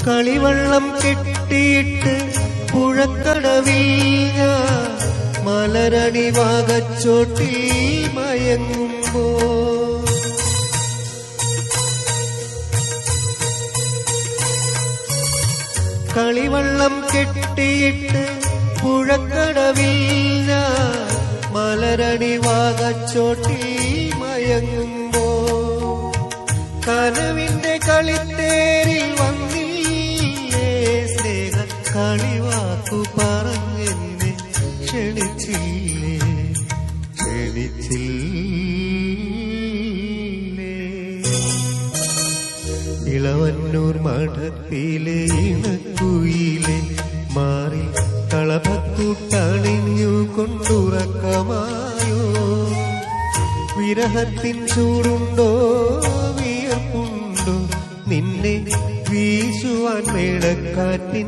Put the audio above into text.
കളിവള്ളം കെട്ടിയിട്ട് പുഴക്കടവിൽ ഞാൻ മലരണി വാകച്ചോട്ടിൽ മയങ്ങുമ്പോ കളിവള്ളം കെട്ടിയിട്ട് പുഴക്കടവിൽ ഞാൻ മലരണി വാകച്ചോട്ടിൽ മയങ്ങുമ്പോ കനവിന്റെ കളിത്തേരിൽ വന്നില്ലേ സ്നേഹ കളിവാക്കു പറഞ്ഞെന്നെ ക്ഷണിച്ചില്ലേ ഇളവന്നൂർ മഠത്തിലെ ഇണക്കുയിലെ മാറി കളഭക്കൂട്ടണിഞ്ഞു കൊണ്ടുറക്കമായോ വിരഹത്തിൻ ചൂടുണ്ടോ വിയർപ്പുണ്ടോ നിന്നെ വീശുവാൻ മേടക്കാറ്റിൻ